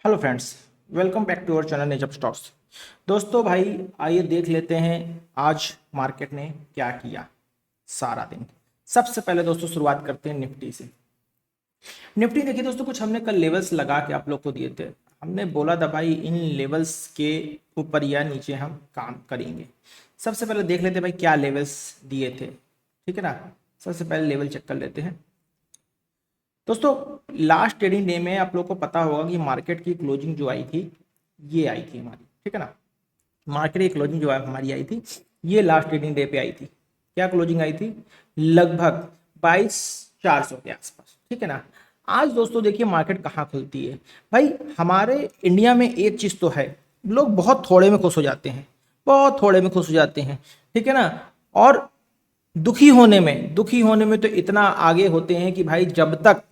Hello friends, welcome back to our channel नेजप stocks. दोस्तों भाई, आइए देख लेते हैं आज मार्केट ने क्या किया सारा दिन। सबसे पहले दोस्तों शुरुआत करते हैं निफ्टी से। निफ्टी देखिए दोस्तों, कुछ हमने कल लेवल्स लगा के आप लोग को दिए थे। हमने बोला था भाई इन लेवल्स के ऊपर या नीचे हम काम करेंगे। सबसे पहले देख लेते हैं भाई क्या लेवल्स दिए थे, ठीक है ना। सबसे पहले लेवल चेक कर लेते हैं दोस्तों। लास्ट ट्रेडिंग डे में आप लोग को पता होगा कि मार्केट की क्लोजिंग जो आई थी, ये आई थी हमारी, ठीक है ना। मार्केट की क्लोजिंग जो हमारी आई थी, ये लास्ट ट्रेडिंग डे पे आई थी। क्या क्लोजिंग आई थी? लगभग 22,400 के आसपास, ठीक है ना। आज दोस्तों देखिए मार्केट कहाँ खुलती है भाई। हमारे इंडिया में एक चीज़ तो है, लोग बहुत थोड़े में खुश हो जाते हैं, बहुत थोड़े में खुश हो जाते हैं, ठीक है ना। और दुखी होने में तो इतना आगे होते हैं कि भाई जब तक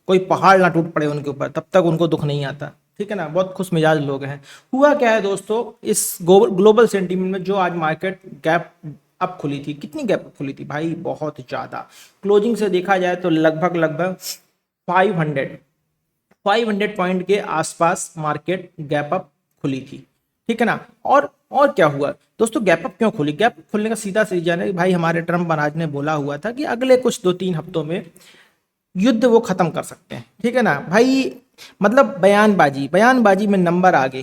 कोई पहाड़ ना टूट पड़े उनके ऊपर तब तक उनको दुख नहीं आता, ठीक है ना। बहुत खुश मिजाज लोग हैं। हुआ क्या है दोस्तों, इस ग्लोबल सेंटीमेंट में जो आज मार्केट गैप अप खुली थी, कितनी गैप अप खुली थी भाई? बहुत ज़्यादा। क्लोजिंग से देखा जाए तो लगभग लगभग 500 500 पॉइंट के आसपास मार्केट गैप अप खुली थी, ठीक है ना। और क्या हुआ दोस्तों, गैप अप क्यों खुली? गैप खुलने का सीधा रीजन है कि भाई हमारे ट्रम्प महाराज ने बोला हुआ था कि अगले कुछ 2-3 हफ्तों में युद्ध वो खत्म कर सकते हैं, ठीक है ना भाई। मतलब बयानबाजी बयानबाजी में नंबर आ गए,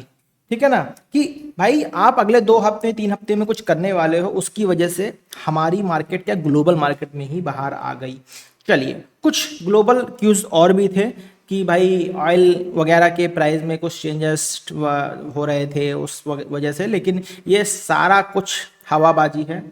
ठीक है ना। कि भाई आप अगले 2 हफ्ते 3 हफ्ते में कुछ करने वाले हो, उसकी वजह से हमारी मार्केट क्या ग्लोबल मार्केट में ही बाहर आ गई। चलिए, कुछ ग्लोबल क्यूज और भी थे कि भाई ऑयल वगैरह के प्राइस में कुछ चेंजेस हो रहे थे उस वजह से, लेकिन ये सारा कुछ हवाबाजी है,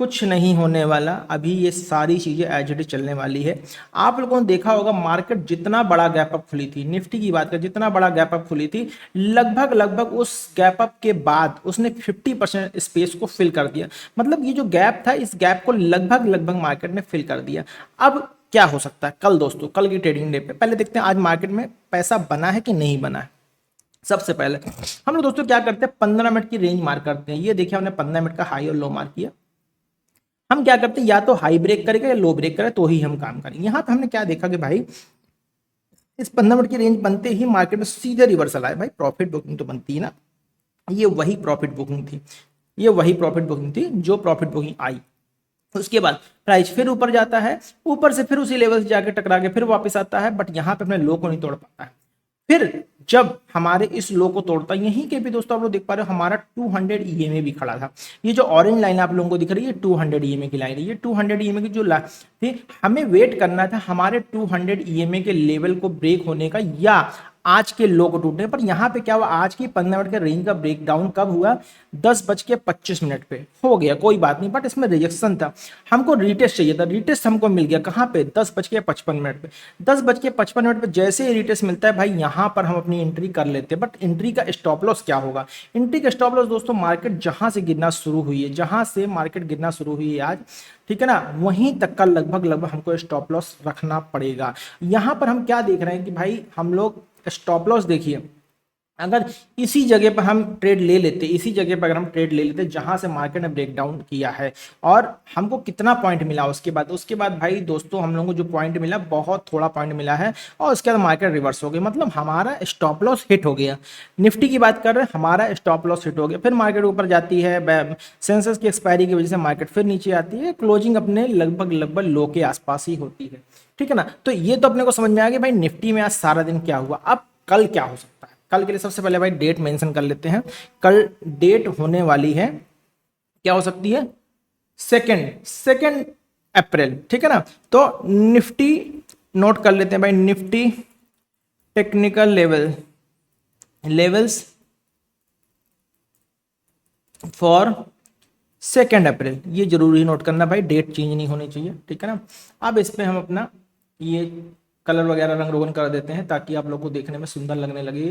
कुछ नहीं होने वाला। अभी ये सारी चीज़ें एज इट इज चलने वाली है। आप लोगों ने देखा होगा मार्केट जितना बड़ा गैप अप खुली थी, निफ्टी की बात करें, जितना बड़ा गैप अप खुली थी, लगभग लगभग उस गैप अप के बाद उसने 50% स्पेस को फिल कर दिया। मतलब ये जो गैप था, इस गैप को लगभग लगभग मार्केट ने फिल कर दिया। अब क्या हो सकता है कल दोस्तों, कल की ट्रेडिंग डे पे पहले देखते हैं आज मार्केट में पैसा बना है कि नहीं बना है। सबसे पहले हम लोग दोस्तों क्या करते हैं, 15 मिनट की रेंज मार्क करते हैं। ये देखिए हमने 15 मिनट का हाई और लो मार्क किया। हम क्या करते हैं, या तो हाई ब्रेक करेगा या लो ब्रेक करे तो ही हम काम करेंगे। यहां पे हमने क्या देखा कि भाई इस 15 मिनट की रेंज बनते ही मार्केट में सीधे रिवर्सल आया। भाई प्रॉफिट बुकिंग तो बनती है ना, ये वही प्रॉफिट बुकिंग थी, ये वही प्रॉफिट बुकिंग थी जो प्रॉफिट बुकिंग आई। उसके बाद प्राइस फिर ऊपर जाता है, ऊपर से फिर उसी लेवल से जाके टकरा के फिर वापस आता है, बट यहाँ पे अपने लो को नहीं तोड़ पाता है। फिर जब हमारे इस लो को तोड़ता है, यहीं के भी दोस्तों आप लोग देख पा रहे हो हमारा 200 ईएमए भी खड़ा था। ये जो ऑरेंज लाइन आप लोगों को दिख रही है 200 ईएमए की लाइन है। ये 200 ईएमए की जो लाइन थी, हमें वेट करना था हमारे 200 ईएमए के लेवल को ब्रेक होने का या आज के लो को टूटने पर। यहाँ पे क्या हुआ, आज की 15 मिनट के रेंज का ब्रेक डाउन कब हुआ? 10:25 पे हो गया, कोई बात नहीं, बट इसमें रिजेक्शन था। हमको रिटेस्ट चाहिए था, रिटेस्ट हमको मिल गया कहाँ पे? 10:55 पे। 10:55 पे जैसे ही रिटेस्ट मिलता है भाई, यहाँ पर हम अपनी एंट्री कर लेते हैं। बट एंट्री का स्टॉप लॉस क्या होगा? एंट्री का स्टॉप लॉस दोस्तों, मार्केट जहां से गिरना शुरू हुई है, जहां से मार्केट गिरना शुरू हुई है आज, ठीक है ना, वहीं तक का लगभग लगभग हमको स्टॉप लॉस रखना पड़ेगा। यहां पर हम क्या देख रहे हैं कि भाई हम लोग स्टॉप लॉस देखिए, अगर इसी जगह पर हम ट्रेड ले लेते, इसी जगह पर अगर हम ट्रेड ले लेते जहां से मार्केट ने ब्रेकडाउन किया है, और हमको कितना पॉइंट मिला उसके बाद भाई दोस्तों हम लोगों को जो पॉइंट मिला बहुत थोड़ा पॉइंट मिला है, और उसके बाद मार्केट रिवर्स हो गई। मतलब हमारा स्टॉप लॉस हिट हो गया। निफ्टी की बात कर रहे हैं, हमारा स्टॉप लॉस हिट हो गया। फिर मार्केट ऊपर जाती है, सेंसस की एक्सपायरी की वजह से मार्केट फिर नीचे आती है, क्लोजिंग अपने लगभग लगभग लो के आसपास ही होती है, ठीक है ना। तो ये तो अपने को समझ में आ गया भाई निफ्टी में आज सारा दिन क्या हुआ। अब कल क्या हो सकता है? कल के लिए सबसे पहले भाई डेट मेंशन कर लेते हैं। कल डेट होने वाली है, क्या हो सकती है? सेकेंड अप्रैल, ठीक है ना। तो निफ्टी नोट कर लेते हैं भाई, निफ्टी टेक्निकल लेवल्स फॉर 2 अप्रैल। ये जरूरी नोट करना भाई, डेट चेंज नहीं होनी चाहिए, ठीक है ना। अब इस पे हम अपना ये कलर वगैरह रंग रोगन कर देते हैं ताकि आप लोग को देखने में सुंदर लगने लगे,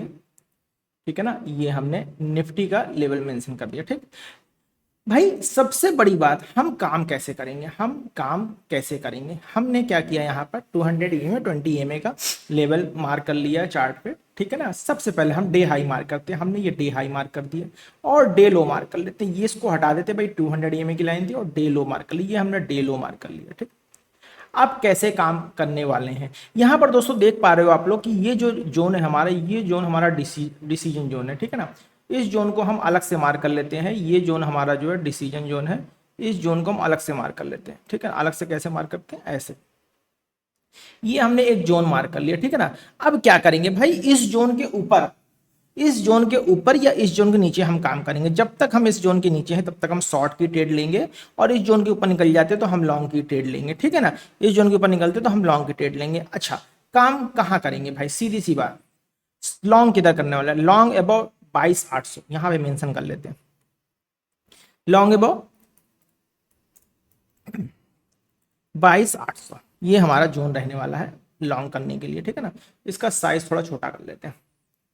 ठीक है ना। ये हमने निफ्टी का लेवल मेंशन कर दिया, ठीक। भाई सबसे बड़ी बात, हम काम कैसे करेंगे? हमने क्या किया, यहाँ पर 200 ईएमए 20 ईएमए का लेवल मार्क कर लिया चार्ट पे, ठीक है ना। सबसे पहले हम डे हाई मार्क करते हैं, हमने ये डे हाई मार्क कर दिया, और डे लो मार्क कर लेते हैं। ये इसको हटा देते हैं भाई, 200 ईएमए की लाइन थी और डे लो मार्क कर ली, ये हमने डे लो मार्क कर लिया, ठीक। अब कैसे काम करने वाले हैं, यहाँ पर दोस्तों देख पा रहे हो आप लोग कि ये जो जोन है हमारा, ये जोन हमारा डिसीजन जोन है, ठीक है ना। इस जोन को हम अलग से मार्क कर लेते हैं, ये जोन हमारा जो है डिसीजन जोन है, इस जोन को हम अलग से मार्क कर लेते हैं, ठीक है। अलग से कैसे मार्क करते हैं, ऐसे, ये हमने एक जोन मार्क कर लिया, ठीक है ना। अब क्या करेंगे भाई, इस जोन के ऊपर, इस जोन के ऊपर या इस जोन के नीचे हम काम करेंगे। जब तक हम इस जोन के नीचे हैं तब तक हम शॉर्ट की ट्रेड लेंगे, और इस जोन के ऊपर निकल जाते हैं तो हम लॉन्ग की ट्रेड लेंगे, ठीक है ना। इस जोन के ऊपर निकलते तो हम लॉन्ग की ट्रेड लेंगे। अच्छा, काम कहाँ करेंगे भाई, सीधी सी बात, लॉन्ग किधर करने वाला है, लॉन्ग अबाउट 22,800 यहां पे मेंशन कर लेते हैं, लॉन्ग अबाउट 22,800 ये हमारा जोन रहने वाला है लॉन्ग करने के लिए, ठीक है ना। इसका साइज थोड़ा छोटा कर लेते हैं,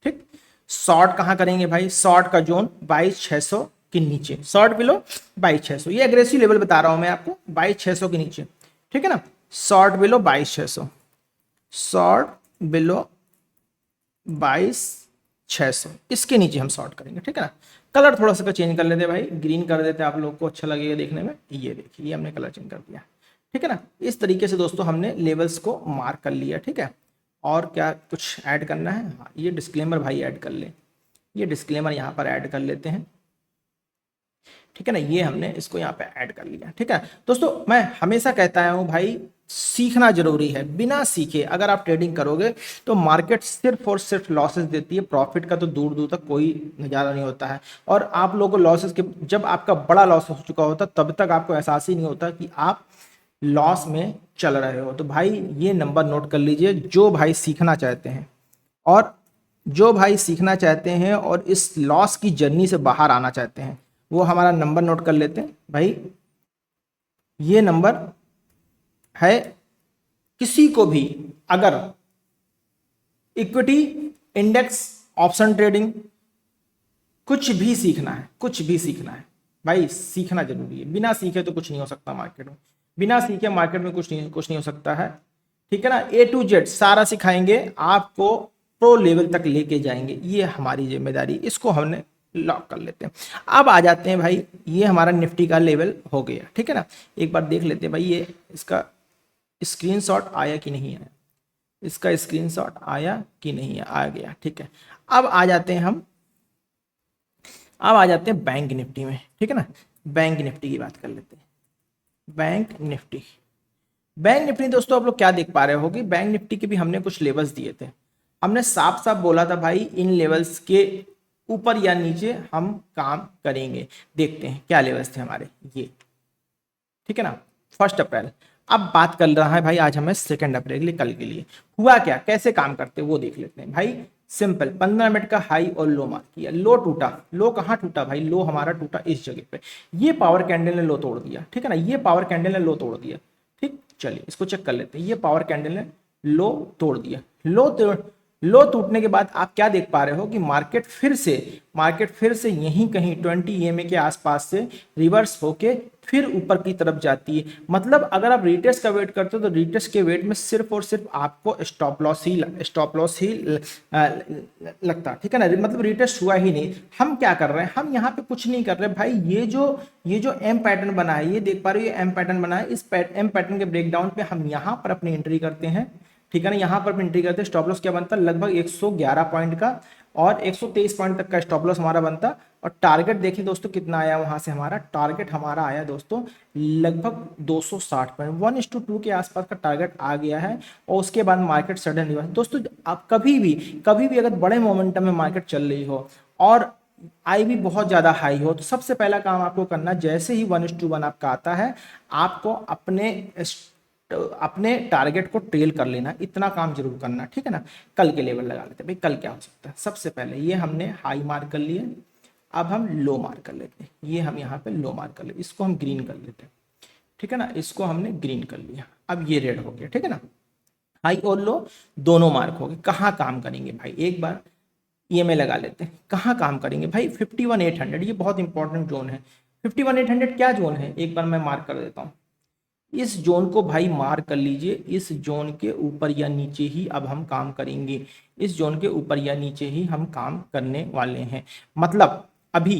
ठीक। शॉर्ट कहां करेंगे भाई, शॉर्ट का जोन 22,600 के नीचे, शॉर्ट बिलो 22,600, ये एग्रेसिव लेवल बता रहा हूं मैं आपको, 22,600 के नीचे, ठीक है ना। शॉर्ट बिलो 22,600, शॉर्ट बिलो 22,600 इसके नीचे हम शॉर्ट करेंगे, ठीक है ना। कलर थोड़ा सा चेंज कर लेते भाई, ग्रीन कर देते आप लोग को अच्छा लगेगा देखने में। ये देखिए, ये हमने कलर चेंज कर दिया, ठीक है ना। इस तरीके से दोस्तों हमने लेवल्स को मार्क कर लिया, ठीक है। और क्या कुछ ऐड करना है, हाँ, ये डिस्क्लेमर भाई ऐड कर ले, ये डिस्क्लेमर यहाँ पर ऐड कर लेते हैं, ठीक है ना। ये हमने इसको यहाँ पे ऐड कर लिया, ठीक है दोस्तों। मैं हमेशा कहता हूँ भाई, सीखना जरूरी है, बिना सीखे अगर आप ट्रेडिंग करोगे तो मार्केट सिर्फ और सिर्फ लॉसेस देती है, प्रॉफिट का तो दूर दूर तक कोई नज़ारा नहीं होता है। और आप लोगों को लॉसेस के, जब आपका बड़ा लॉस हो चुका होता तब तक आपको एहसास ही नहीं होता कि आप लॉस में चल रहे हो। तो भाई ये नंबर नोट कर लीजिए, जो भाई सीखना चाहते हैं, और जो भाई सीखना चाहते हैं और इस लॉस की जर्नी से बाहर आना चाहते हैं, वो हमारा नंबर नोट कर लेते हैं भाई। ये नंबर है, किसी को भी अगर इक्विटी, इंडेक्स, ऑप्शन ट्रेडिंग, कुछ भी सीखना है, कुछ भी सीखना है भाई, सीखना जरूरी है। बिना सीखे तो कुछ नहीं हो सकता मार्केट में, बिना सीखे मार्केट में कुछ नहीं हो सकता है, ठीक है ना। ए टू जेड सारा सिखाएंगे आपको, प्रो लेवल तक लेके जाएंगे, ये हमारी जिम्मेदारी, इसको हमने लॉक कर लेते हैं। अब आ जाते हैं भाई, ये हमारा निफ्टी का लेवल हो गया, ठीक है ना। एक बार देख लेते हैं भाई, ये इसका स्क्रीनशॉट आया कि नहीं आया, इसका स्क्रीनशॉट आया कि नहीं आया, आ गया, ठीक है। अब आ जाते हैं हम, अब आ जाते हैं बैंक निफ्टी में, ठीक है ना। बैंक निफ्टी की बात कर लेते हैं, बैंक निफ्टी, बैंक निफ्टी दोस्तों आप लोग क्या देख पा रहे हो कि बैंक निफ्टी के भी हमने कुछ लेवल्स दिए थे। हमने साफ साफ बोला था भाई, इन लेवल्स के ऊपर या नीचे हम काम करेंगे। देखते हैं क्या लेवल्स थे हमारे, ये, ठीक है ना, 1 अप्रैल। अब बात कर रहा है भाई आज हमें 2 अप्रैल के लिए, कल के लिए हुआ क्या, कैसे काम करते हैं वो देख लेते हैं भाई। सिंपल, 15 मिनट का हाई और लो मार्क किया, लो टूटा, लो कहाँ टूटा भाई, लो हमारा टूटा इस जगह पे, ये पावर कैंडल ने लो तोड़ दिया, ठीक है ना, ये पावर कैंडल ने लो तोड़ दिया, ठीक। चलिए इसको चेक कर लेते हैं, ये पावर कैंडल ने लो तोड़ दिया, लो टूटने के बाद आप क्या देख पा रहे हो कि मार्केट फिर से यहीं कहीं 20 EMA के आसपास से रिवर्स होके फिर ऊपर की तरफ जाती है। मतलब अगर आप रिटेस्ट का वेट करते हो तो रिटेस्ट के वेट में सिर्फ और सिर्फ आपको स्टॉप लॉस ही लगता, ठीक है ना। मतलब रिटेस्ट हुआ ही नहीं। हम क्या कर रहे हैं, हम यहाँ पे कुछ नहीं कर रहे भाई, ये जो एम पैटर्न बना है, ये देख पा रहे हो, ये एम पैटर्न बना है, इस एम पैटर्न के ब्रेकडाउन पे हम यहाँ पर अपनी एंट्री करते हैं, ठीक है ना। यहाँ पर एंट्री करते हैं, स्टॉप लॉस क्या बनता है, लगभग 111 पॉइंट का और 123 पॉइंट तक का स्टॉप लॉस हमारा बनता। और टारगेट देखिए दोस्तों कितना आया वहां से, हमारा टारगेट हमारा आया दोस्तों लगभग 260 पॉइंट, 1:2 के आसपास का टारगेट आ गया है। और उसके बाद मार्केट सडनली, दोस्तों आप कभी भी अगर बड़े मोमेंटम में मार्केट चल रही हो और आई भी बहुत ज्यादा हाई हो, तो सबसे पहला काम आपको करना, जैसे ही 1:1 आपका आता है, आपको अपने टारगेट को ट्रेल कर लेना, इतना काम जरूर करना, ठीक है ना। कल के लेवल लगा लेते हैं भाई, कल क्या हो सकता है। सबसे पहले ये हमने हाई मार्क कर लिए, अब हम लो मार्क कर लेते हैं, ये हम यहाँ पे लो मार्क कर लेते, इसको हम ग्रीन कर लेते हैं, ठीक है ना, इसको हमने ग्रीन कर लिया। अब ये रेड हो गया, ठीक है ना, हाई और लो दोनों मार्क हो गए। कहाँ काम करेंगे भाई, एक बार EMA लगा लेते हैं, कहाँ काम करेंगे भाई, 51,800, ये बहुत इंपॉर्टेंट जोन है। 51,800 क्या जोन है, एक बार मैं मार्क कर देता हूँ, इस जोन को भाई मार्क कर लीजिए। इस जोन के ऊपर या नीचे ही अब हम काम करेंगे, इस जोन के ऊपर या नीचे ही हम काम करने वाले हैं। मतलब अभी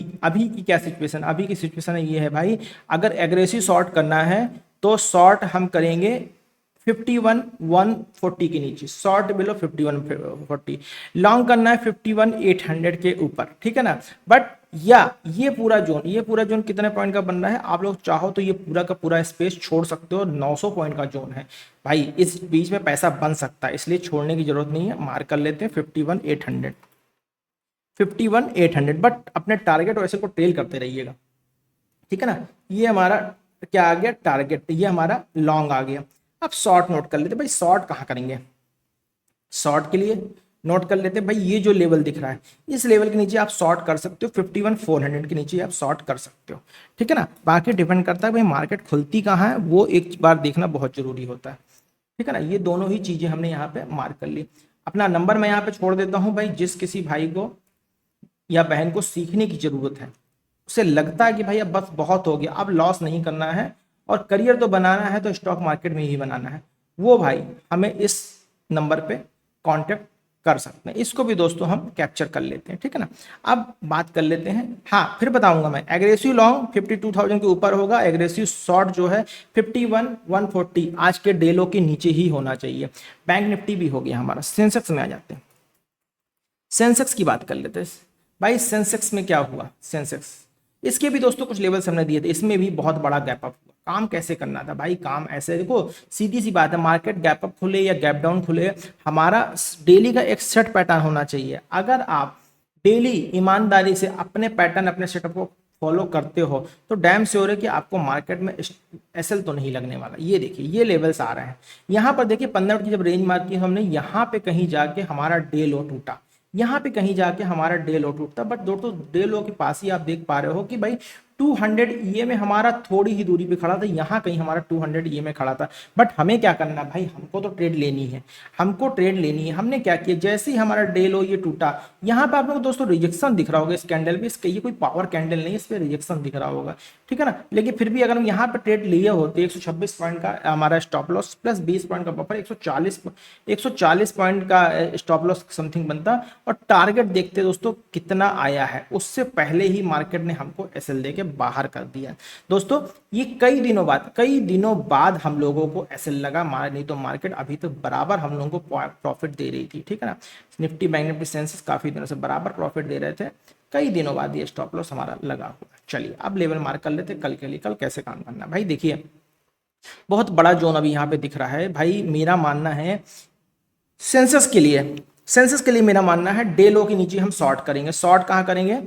की क्या सिचुएशन, अभी की सिचुएशन ये है भाई, अगर एग्रेसिव शॉर्ट करना है तो शॉर्ट हम करेंगे 51,140 के नीचे, शॉर्ट बिलो 51,40, लॉन्ग करना है 51,800 के ऊपर, ठीक है ना। बट या ये पूरा जोन कितने पॉइंट का बन रहा है, आप लोग चाहो तो ये पूरा का पूरा स्पेस छोड़ सकते हो, 900 पॉइंट का जोन है भाई, इस बीच में पैसा बन सकता है, इसलिए छोड़ने की जरूरत नहीं है। मार्क कर लेते हैं 51,800, 51,800, बट अपने टारगेट और ऐसे को ट्रेल करते रहिएगा, ठीक है ना। ये हमारा क्या आ गया टारगेट, ये हमारा लॉन्ग आ गया। अब शॉर्ट नोट कर लेते भाई, शॉर्ट कहाँ करेंगे, शॉर्ट के लिए नोट कर लेते हैं भाई, ये जो लेवल दिख रहा है इस लेवल के नीचे आप शॉर्ट कर सकते हो, 51,400 के नीचे आप शॉर्ट कर सकते हो, ठीक है ना। बाकी डिपेंड करता है भाई मार्केट खुलती कहाँ है, वो एक बार देखना बहुत जरूरी होता है, ठीक है ना। ये दोनों ही चीजें हमने यहाँ पे मार्क कर ली। अपना नंबर मैं यहाँ पे छोड़ देता हूँ भाई, जिस किसी भाई को या बहन को सीखने की जरूरत है, उसे लगता है कि भाई अब बस बहुत हो गया, अब लॉस नहीं करना है और करियर तो बनाना है तो स्टॉक मार्केट में ही बनाना है, वो भाई हमें इस नंबर पे कांटेक्ट कर सकते हैं। इसको भी दोस्तों हम कैप्चर कर लेते हैं, ठीक है ना। अब बात कर लेते हैं, हाँ फिर बताऊंगा मैं, एग्रेसिव लॉन्ग 52,000 के ऊपर होगा, एग्रेसिव शॉर्ट जो है 51,140 आज के डे लो के नीचे ही होना चाहिए। बैंक निफ्टी भी हो गया हमारा, सेंसेक्स में आ जाते हैं। सेंसेक्स की बात कर लेते हैं भाई, सेंसेक्स में क्या हुआ, सेंसेक्स इसके भी दोस्तों कुछ लेवल्स हमने दिए थे, इसमें भी बहुत बड़ा गैप अप हुआ। काम कैसे करना था भाई, काम ऐसे देखो, सीधी सी बात है, मार्केट गैप अप खुले या गैप डाउन खुले, हमारा डेली का एक सेट पैटर्न होना चाहिए। अगर आप डेली ईमानदारी से अपने पैटर्न अपने सेटअप को फॉलो करते हो तो डैम श्योर है कि आपको मार्केट में एसएल तो नहीं लगने वाला। ये देखिए ये लेवल्स आ रहे हैं, यहाँ पर देखिए 15 मिनट की जब रेंज मार्क की हमने, यहाँ पे कहीं जाके हमारा डे लो टूटा, यहाँ पे कहीं जाके हमारा डे लो टूटता, बट दोस्तों डे लो के पास ही आप देख पा रहे हो कि भाई 200 ईए में हमारा थोड़ी ही दूरी पे खड़ा था, यहाँ कहीं हमारा 200 ईए में खड़ा था। बट हमें क्या करना भाई, हमको तो ट्रेड लेनी है, हमको ट्रेड लेनी है। हमने क्या किया, जैसे ही हमारा डे लो ये टूटा, यहाँ पे आप लोग दोस्तों रिजेक्शन दिख रहा होगा इस कैंडल पे, इसका ये कोई पावर कैंडल नहीं, इस पे रिजेक्शन दिख रहा होगा, ठीक है ना। लेकिन फिर भी अगर हम यहाँ पे ट्रेड लिए होते, 126 पॉइंट का हमारा स्टॉप लॉस प्लस 20 पॉइंट का बफर, 140 पॉइंट का स्टॉप लॉस समथिंग बनता, और टारगेट देखते दोस्तों कितना आया है, उससे पहले ही मार्केट ने हमको एसएल दे के बाहर कर दिया दोस्तों। ये कई दिनों बाद हम लोगों को एसएल लगा, नहीं तो मार्केट अभी तक बराबर हम लोगों को प्रॉफिट दे रही थी, ठीक है ना। निफ्टी बैंक निफ्टी सेंसेक्स काफी दिनों से बराबर प्रॉफिट दे रहे थे, कई दिनों बाद ये स्टॉप लॉस हमारा लगा हुआ। चलिए अब लेवल मार्क कर लेते कल के लिए, कल कैसे काम करना भाई। देखिए बहुत बड़ा जोन अभी यहाँ पे दिख रहा है भाई, मेरा मानना है सेंसस के लिए, सेंसस के लिए मेरा मानना है डे लो के नीचे हम शॉर्ट करेंगे। शॉर्ट कहाँ करेंगे,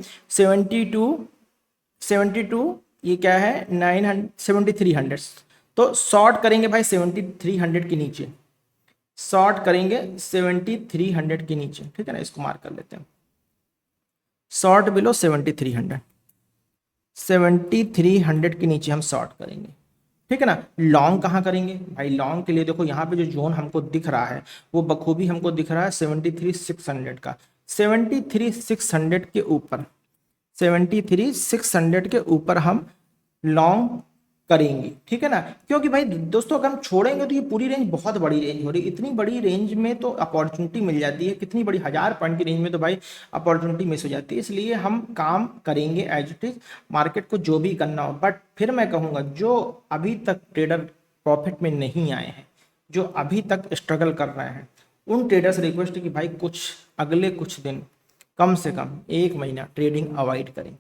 72 ये क्या है 900 7300, तो शॉर्ट करेंगे भाई 7300 के नीचे, शॉर्ट करेंगे 7300 के नीचे, ठीक है ना। इसको मार्क कर लेते हैं, शॉर्ट बिलो 7300, 7300 के नीचे हम शॉर्ट करेंगे, ठीक है ना। लॉन्ग कहाँ करेंगे भाई, लॉन्ग के लिए देखो यहाँ पे जो जोन हमको दिख रहा है वो बखूबी हमको दिख रहा है 73,600 का, 73,600 के ऊपर, 73,600 के ऊपर हम लॉन्ग करेंगे, ठीक है ना। क्योंकि भाई दोस्तों अगर हम छोड़ेंगे तो ये पूरी रेंज बहुत बड़ी रेंज हो रही है, इतनी बड़ी रेंज में तो अपॉर्चुनिटी मिल जाती है, कितनी बड़ी 1000 पॉइंट की रेंज में तो भाई अपॉर्चुनिटी मिस हो जाती है। इसलिए हम काम करेंगे एज इट इज, मार्केट को जो भी करना हो। बट फिर मैं कहूँगा जो अभी तक ट्रेडर प्रॉफिट में नहीं आए हैं, जो अभी तक स्ट्रगल कर रहे हैं, उन ट्रेडर्स रिक्वेस्ट है कि भाई अगले कुछ दिन कम से कम 1 महीना ट्रेडिंग अवॉइड करें।